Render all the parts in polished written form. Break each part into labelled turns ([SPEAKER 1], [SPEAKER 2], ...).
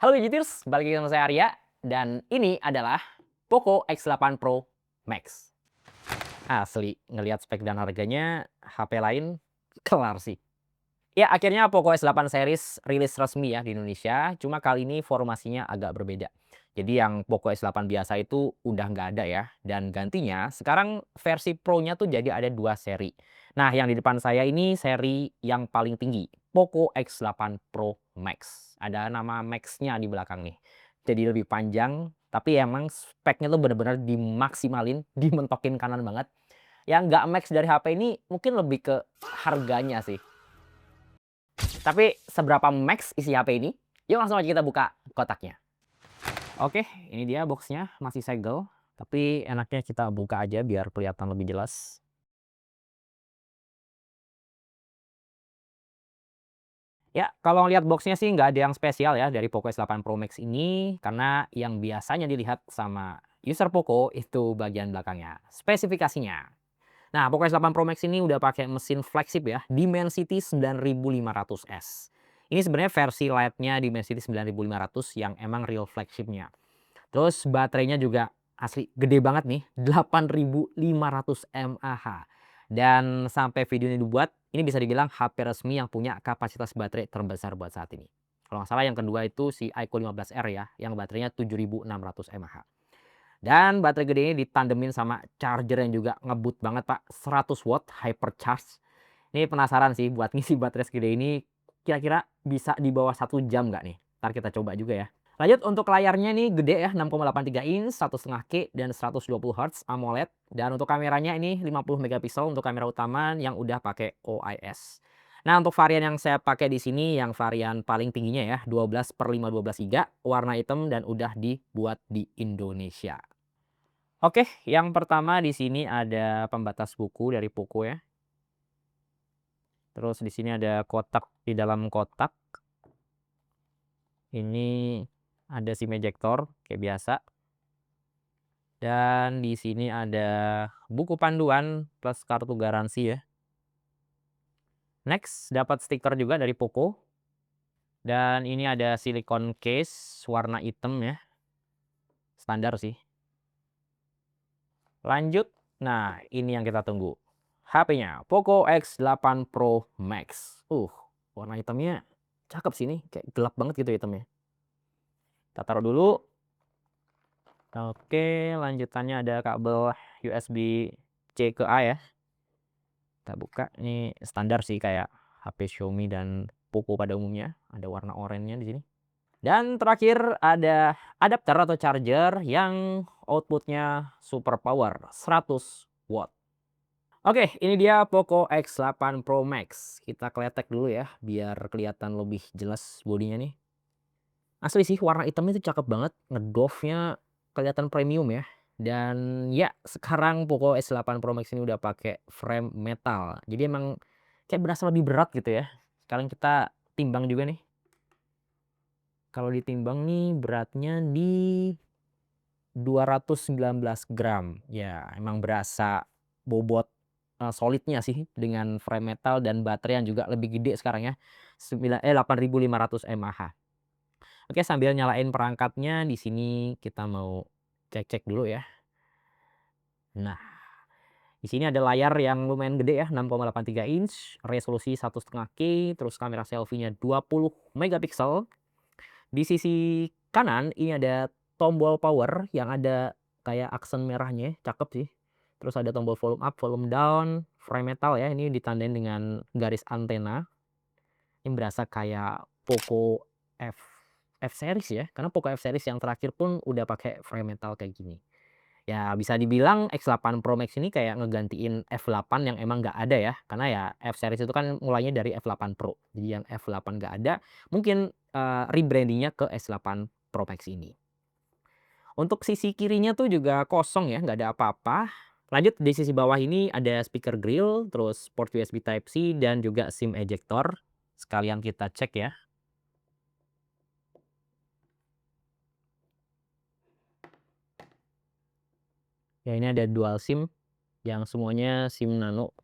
[SPEAKER 1] Halo Gadgeters, balik lagi sama saya Arya, dan ini adalah Poco X8 Pro Max. Asli, ngelihat spek dan harganya, HP lain kelar sih. Ya, akhirnya Poco X8 series rilis resmi ya di Indonesia, cuma kali ini formasinya agak berbeda. Jadi yang Poco X8 biasa itu udah nggak ada ya, dan gantinya sekarang versi Pro-nya tuh jadi ada 2 seri. Nah, yang di depan saya ini seri yang paling tinggi, Poco X8 Pro Max. Ada nama Max-nya di belakang nih. Jadi lebih panjang, tapi emang speknya tuh bener-bener dimaksimalin, dimentokin kanan banget. Yang nggak Max dari HP ini mungkin lebih ke harganya sih. Tapi seberapa max isi HP ini? Yuk langsung aja kita buka kotaknya. Oke, ini dia boxnya, masih segel. Tapi enaknya kita buka aja biar kelihatan lebih jelas. Ya, kalau lihat boxnya sih nggak ada yang spesial ya dari Poco S8 Pro Max ini. Karena yang biasanya dilihat sama user Poco itu bagian belakangnya. Spesifikasinya. Nah, Poco S8 Pro Max ini udah pakai mesin flagship ya, Dimensity 9500S. Ini sebenarnya versi lite-nya Dimensity 9500 yang emang real flagship-nya. Terus baterainya juga asli gede banget nih, 8500 mAh. Dan sampai video ini dibuat, ini bisa dibilang HP resmi yang punya kapasitas baterai terbesar buat saat ini. Kalau nggak salah yang kedua itu si iQOO 15R ya, yang baterainya 7600 mAh. Dan baterai gede ini ditandemin sama charger yang juga ngebut banget Pak, 100 watt hypercharge. Ini penasaran sih buat ngisi baterai segede ini, kira-kira bisa di bawah 1 jam nggak nih? Ntar kita coba juga ya. Lanjut untuk layarnya nih gede ya, 6,83 inch, 1,5K dan 120 Hz AMOLED. Dan untuk kameranya ini 50 megapiksel untuk kamera utama yang udah pakai OIS. Nah, untuk varian yang saya pakai di sini yang varian paling tingginya ya, 12/512 GB, warna hitam dan udah dibuat di Indonesia. Oke, yang pertama di sini ada pembatas buku dari Poco ya. Terus di sini ada kotak di dalam kotak. Ini ada SIM ejector kayak biasa. Dan di sini ada buku panduan plus kartu garansi ya. Next, dapat stiker juga dari Poco. Dan ini ada silikon case warna hitam ya. Standar sih. Lanjut. Nah, ini yang kita tunggu. HP-nya Poco X8 Pro Max. Warna hitamnya cakep sih ini, kayak gelap banget gitu hitamnya. Kita taruh dulu. Oke, lanjutannya ada kabel USB-C ke A ya. Kita buka, ini standar sih kayak HP Xiaomi dan Poco pada umumnya. Ada warna oranye di sini. Dan terakhir ada adapter atau charger yang outputnya super power 100 watt. Oke, ini dia Poco X8 Pro Max. Kita kletek dulu ya, biar kelihatan lebih jelas bodinya nih. Asli sih warna hitamnya itu cakep banget, ngedove-nya kelihatan premium ya. Dan ya, sekarang Poco S8 Pro Max ini udah pakai frame metal. Jadi emang kayak berasa lebih berat gitu ya. Sekarang kita timbang juga nih. Kalau ditimbang nih beratnya di 219 gram. Ya, emang berasa bobot solidnya sih dengan frame metal dan baterai yang juga lebih gede sekarang ya. 8500 mAh. Oke, sambil nyalain perangkatnya di sini kita mau cek-cek dulu ya. Nah, di sini ada layar yang lumayan gede ya, 6,83 inch, resolusi 1,5K, terus kamera selfie-nya 20 megapiksel. Di sisi kanan ini ada tombol power yang ada kayak aksen merahnya, cakep sih. Terus ada tombol volume up, volume down, frame metal ya, ini ditandain dengan garis antena. Ini berasa kayak Poco F F series ya, karena Poco F series yang terakhir pun udah pakai frame metal kayak gini. Ya bisa dibilang X8 Pro Max ini kayak ngegantiin F8 yang emang nggak ada ya, karena ya F series itu kan mulainya dari F8 Pro. Jadi yang F8 nggak ada, mungkin rebranding-nya ke S8 Pro Max ini. Untuk sisi kirinya tuh juga kosong ya, nggak ada apa-apa. Lanjut di sisi bawah ini ada speaker grill, terus port USB Type-C dan juga SIM ejector. Sekalian kita cek ya. Ya ini ada dual SIM yang semuanya SIM nano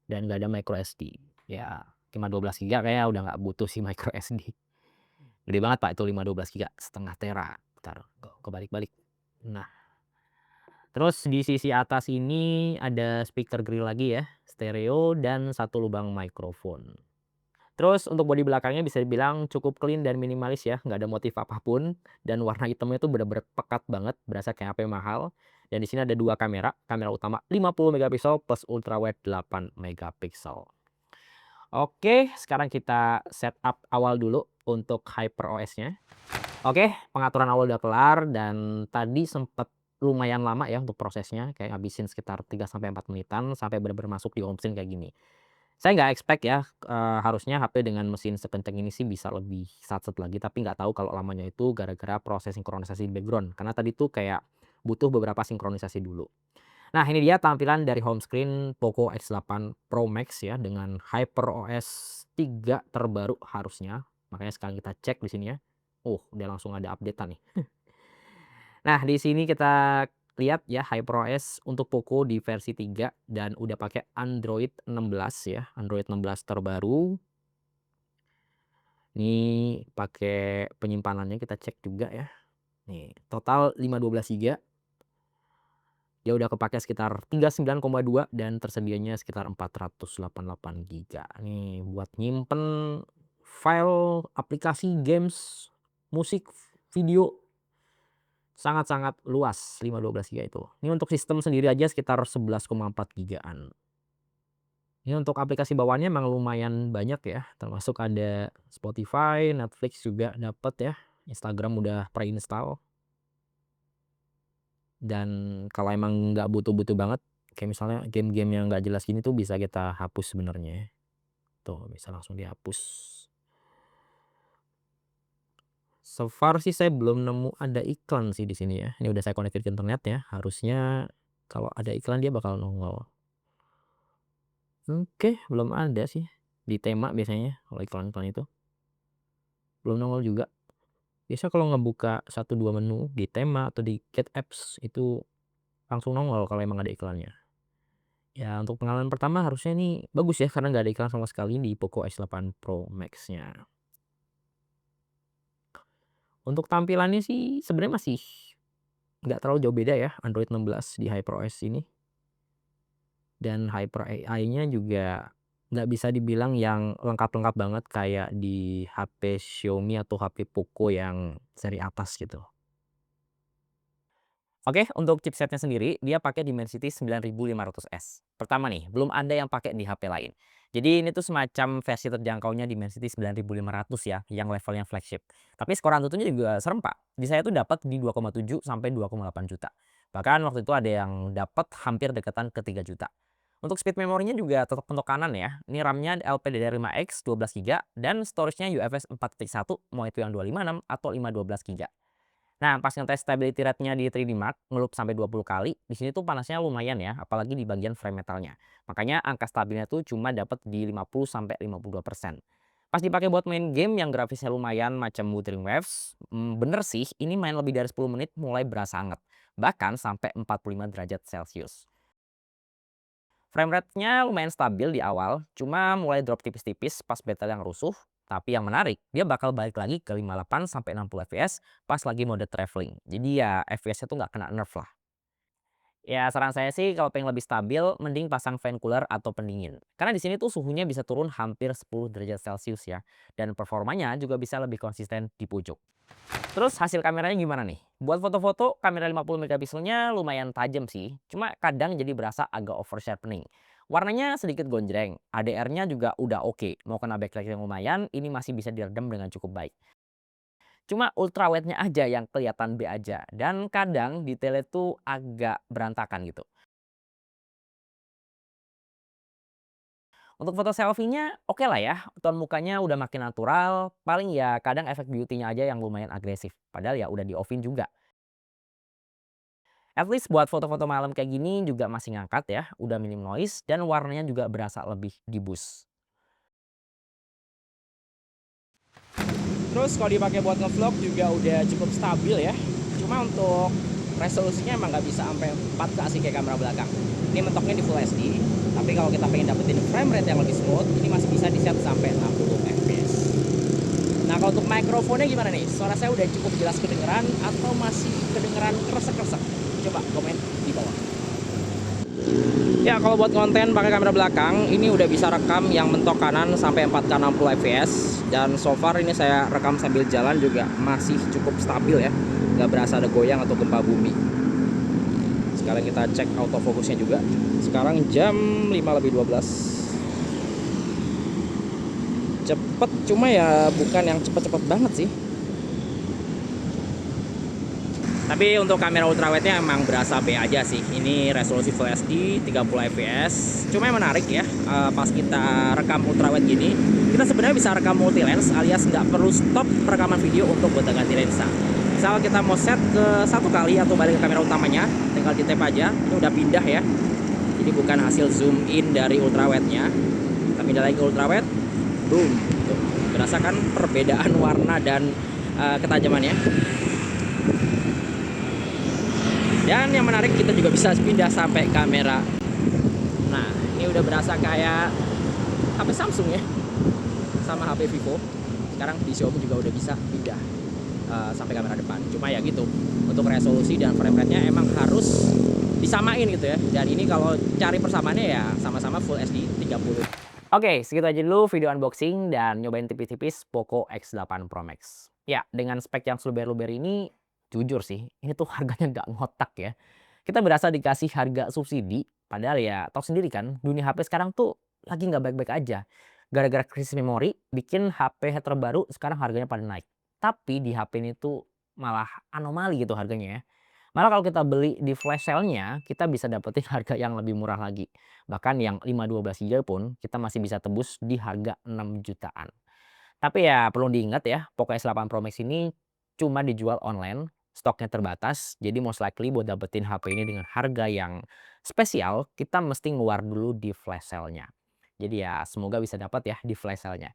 [SPEAKER 1] dan nggak ada micro SD. Ya cuma 12 GB kayaknya udah nggak butuh si micro SD. Gede banget Pak itu 512 GB, setengah tera. Bentar, kebalik-balik. Nah, terus di sisi atas ini ada speaker grill lagi ya, stereo dan satu lubang mikrofon. Terus untuk bodi belakangnya bisa dibilang cukup clean dan minimalis ya, nggak ada motif apapun dan warna hitamnya itu bener-bener pekat banget, berasa kayak HP mahal. Dan di sini ada 2 kamera, kamera utama 50 megapiksel plus ultrawide 8 megapiksel. Oke, sekarang kita setup awal dulu untuk HyperOS-nya. Oke, pengaturan awal udah kelar dan tadi sempet lumayan lama ya untuk prosesnya, kayak ngabisin sekitar 3 sampai 4 menitan sampai bener-bener masuk di home screen kayak gini. Saya nggak expect ya, harusnya HP dengan mesin sekencang ini sih bisa lebih satset lagi, tapi nggak tahu kalau lamanya itu gara-gara proses sinkronisasi di background, karena tadi tuh kayak butuh beberapa sinkronisasi dulu. Nah, ini dia tampilan dari home screen Poco X8 Pro Max ya, dengan HyperOS 3 terbaru harusnya. Makanya sekarang kita cek di sini ya. Udah langsung ada update-an nih. Nah, di sini kita lihat ya HyperOS untuk Poco di versi 3 dan udah pakai Android 16 ya, Android 16 terbaru. Ini pakai penyimpanannya kita cek juga ya. Nih, total 512 GB. Dia udah kepakai sekitar 39,2 dan tersedianya sekitar 488 GB. Nih buat nyimpen file aplikasi games, musik, video sangat-sangat luas 512 GB itu. Ini untuk sistem sendiri aja sekitar 11,4 GB-an. Ini untuk aplikasi bawaannya emang lumayan banyak ya, termasuk ada Spotify, Netflix juga dapet ya, Instagram udah pre-install. Dan kalau emang nggak butuh-butuh banget, kayak misalnya game-game yang nggak jelas gini tuh bisa kita hapus sebenarnya ya. Tuh bisa langsung dihapus. So far sih saya belum nemu ada iklan sih di sini ya. Ini udah saya connected ke internet ya, harusnya kalau ada iklan dia bakal nongol. Oke, belum ada sih. Di tema biasanya kalau iklan-iklan itu. Belum nongol juga. Biasa kalau ngebuka 1, 2 menu di tema atau di Get Apps itu langsung nongol kalau emang ada iklannya. Ya untuk pengalaman pertama harusnya ini bagus ya karena nggak ada iklan sama sekali di Poco X8 Pro Max-nya. Untuk tampilannya sih sebenarnya masih nggak terlalu jauh beda ya Android 16 di HyperOS ini. Dan Hyper AI-nya juga nggak bisa dibilang yang lengkap-lengkap banget kayak di HP Xiaomi atau HP Poco yang seri atas gitu. Oke, untuk chipsetnya sendiri, dia pakai Dimensity 9500S. Pertama nih, belum ada yang pakai di HP lain. Jadi ini tuh semacam versi terjangkaunya Dimensity 9500 ya, yang levelnya flagship. Tapi skor Antutunya juga serem Pak. Di saya tuh dapat di 2,7 sampai 2,8 juta. Bahkan waktu itu ada yang dapat hampir dekatan ke 3 juta. Untuk speed memorinya juga tetap untuk kanan ya. Ini RAM-nya LPDDR5X 12 GB dan storage-nya UFS 4.1 mau itu yang 256 atau 512 GB. Nah, pas ngetes stability rate-nya di 3D Mark, ngeloop sampai 20 kali, di sini tuh panasnya lumayan ya, apalagi di bagian frame metalnya. Makanya angka stabilnya tuh cuma dapat di 50 sampai 52%. Pas dipakai buat main game yang grafisnya lumayan macam Wuthering Waves, bener sih, ini main lebih dari 10 menit mulai berasa anget. Bahkan sampai 45 derajat Celcius. Frame rate-nya lumayan stabil di awal, cuma mulai drop tipis-tipis pas battle yang rusuh. Tapi yang menarik, dia bakal balik lagi ke 58 sampai 60 fps pas lagi mode traveling. Jadi ya FPS-nya tuh nggak kena nerf lah. Ya saran saya sih kalau pengen lebih stabil, mending pasang fan cooler atau pendingin. Karena di sini tuh suhunya bisa turun hampir 10 derajat Celcius ya. Dan performanya juga bisa lebih konsisten di pucuk. Terus hasil kameranya gimana nih? Buat foto-foto, kamera 50 megapikselnya lumayan tajam sih. Cuma kadang jadi berasa agak over sharpening. Warnanya sedikit gonjreng, HDR-nya juga udah oke. Mau kena backlight yang lumayan, ini masih bisa diredam dengan cukup baik. Cuma ultrawide-nya aja yang kelihatan B aja. Dan kadang detailnya tuh agak berantakan gitu. Untuk foto selfie-nya oke lah ya, tone mukanya udah makin natural, paling ya kadang efek beauty-nya aja yang lumayan agresif. Padahal ya udah di-off-in juga. At least buat foto-foto malam kayak gini juga masih ngangkat ya, udah minim noise dan warnanya juga berasa lebih di-boost. Terus kalau dipakai buat ngevlog juga udah cukup stabil ya. Cuma untuk resolusinya emang nggak bisa sampai 4K sih kayak kamera belakang. Ini mentoknya di Full HD, tapi kalau kita pengen dapetin frame rate yang lebih smooth, ini masih bisa di set sampai 60 fps. Nah, kalau untuk mikrofonnya gimana nih? Suara saya udah cukup jelas kedengeran atau masih kedengeran kresek-kresek? Coba komen di bawah. Ya, kalau buat konten pakai kamera belakang, ini udah bisa rekam yang mentok kanan sampai 4K 60 fps. Dan so far ini saya rekam sambil jalan juga masih cukup stabil ya. Nggak berasa ada goyang atau gempa bumi. Sekarang kita cek autofocusnya juga. Sekarang jam 5:12. Cepet, cuma ya bukan yang cepet-cepet banget sih. Tapi untuk kamera ultrawide-nya emang berasa B aja sih. Ini resolusi Full HD 30 fps. Cuma yang menarik ya, pas kita rekam ultrawide gini, kita sebenarnya bisa rekam multi lens alias nggak perlu stop rekaman video untuk gonta-ganti lensa. Misal kita mau set ke 1 kali atau balik ke kamera utamanya, tinggal di tap aja, ini udah pindah ya. Jadi bukan hasil zoom in dari ultrawide-nya, tapi pindah lagi ke ultrawide, boom. Tuh, berasakan perbedaan warna dan ketajamannya. Dan yang menarik, kita juga bisa pindah sampai kamera. Nah, ini udah berasa kayak HP Samsung ya, sama HP Vivo. Sekarang di Xiaomi juga udah bisa pindah sampai kamera depan. Cuma ya gitu, untuk resolusi dan frame rate-nya emang harus disamain gitu ya. Dan ini kalau cari persamaannya ya sama-sama Full HD 30. Oke, segitu aja dulu video unboxing dan nyobain tipis-tipis Poco X8 Pro Max. Ya, dengan spek yang seluber-luber ini, jujur sih, ini tuh harganya nggak ngotak ya. Kita berasa dikasih harga subsidi, padahal ya tahu sendiri kan, dunia HP sekarang tuh lagi nggak baik-baik aja. Gara-gara krisis memori, bikin HP terbaru sekarang harganya pada naik. Tapi di HP ini tuh malah anomali gitu harganya ya. Malah kalau kita beli di flash sale-nya, kita bisa dapetin harga yang lebih murah lagi. Bahkan yang 512 GB pun kita masih bisa tebus di harga 6 jutaan. Tapi ya perlu diingat ya, Poco S8 Pro Max ini cuma dijual online, stoknya terbatas, jadi most likely buat dapetin HP ini dengan harga yang spesial, kita mesti ngeluar dulu di flash sale-nya. Jadi ya semoga bisa dapat ya di flash sale-nya.